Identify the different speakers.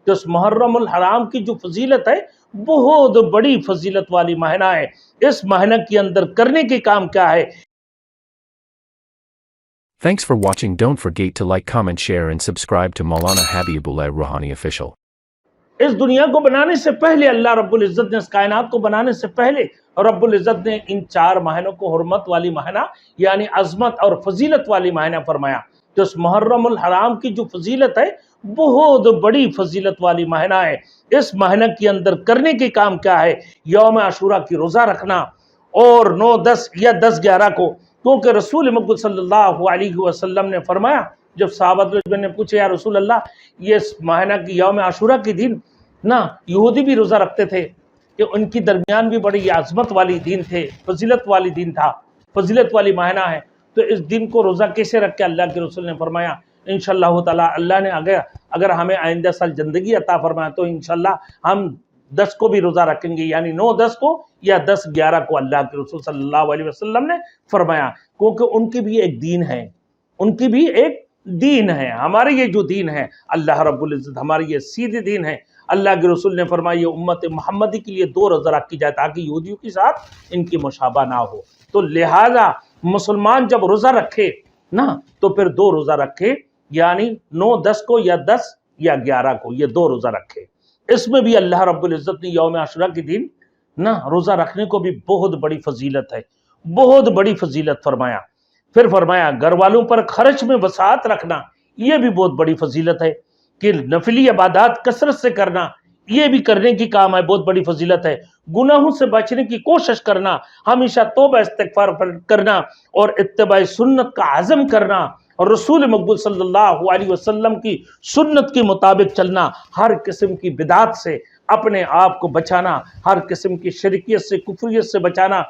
Speaker 1: تو اس محرم الحرام کی جو فضیلت ہے بہت بڑی فضیلت والی مہینہ ہے. اس مہینہ کے اندر کرنے کے کام کیا ہے؟
Speaker 2: Thanks for watching. Don't forget to like, comment, share and subscribe to Maulana Habibullah Rouhani Official.
Speaker 1: اس دنیا کو بنانے سے پہلے اللہ رب العزت نے اس کائنات کو بنانے سے پہلے رب العزت نے ان 4 مہینوں کو حرمت والی مہینہ یعنی عظمت اور فضیلت والی مہینہ فرمایا. تو اس محرم الحرام کی جو فضیلت ہے بہت بڑی فضیلت والی مہینہ ہے. اس مہینہ کے اندر کرنے کے کام کیا ہے؟ یوم عاشوراء کی روزہ رکھنا اور 9 10 یا 10 11 کو، کیونکہ رسول مقبول صلی اللہ علیہ وسلم نے فرمایا جب صحابہ نے پوچھے یا رسول اللہ یہ اس مہینہ کی یوم عاشوراء کی دن نا یہودی بھی روزہ رکھتے تھے کہ ان کی درمیان بھی بڑی عظمت والی دن تھے، فضیلت والی دن تھا، فضیلت والی مہینہ ہے، تو اس دن کو روزہ کیسے رکھ کے اللہ کے رسول نے فرمایا انشاءاللہ تعالی اللہ نے اگر ہمیں آئندہ سال زندگی عطا فرمایا تو انشاءاللہ ہم 10 کو بھی روزہ رکھیں گے، یعنی 9 10 کو یا 10 11 کو اللہ کے رسول صلی اللہ علیہ وسلم نے فرمایا، کیونکہ ان کی بھی ایک دین ہے، ان کی بھی ایک دین ہے. ہمارے یہ جو دین ہے اللہ رب العزت ہماری یہ سیدھی دین ہے. اللہ کے رسول نے فرمایا یہ امت محمدی کے لیے 2 روزہ رکھی جائے تاکہ یہودیوں کے ساتھ ان کی مشابہ نہ ہو. تو لہٰذا مسلمان جب روزہ رکھے نا تو پھر 2 روزہ رکھے، یعنی 9 10 کو یا 10 یا 11 کو یہ 2 روزہ رکھے. اس میں بھی اللہ رب العزت نے یوم عاشوراء کے دن نا روزہ رکھنے کو بھی بہت بڑی فضیلت ہے، بہت بڑی فضیلت فرمایا. پھر فرمایا گھر والوں پر خرچ میں وسعت رکھنا، یہ بھی بہت بڑی فضیلت ہے کہ نفلی عبادات کثرت سے کرنا، یہ بھی کرنے کی کام ہے، بہت بڑی فضیلت ہے. گناہوں سے بچنے کی کوشش کرنا، ہمیشہ توبہ استغفار کرنا اور اتباع سنت کا عزم کرنا اور رسول مقبول صلی اللہ علیہ وسلم کی سنت کے مطابق چلنا، ہر قسم کی بدعات سے اپنے آپ کو بچانا، ہر قسم کی شرکیت سے کفریت سے بچانا.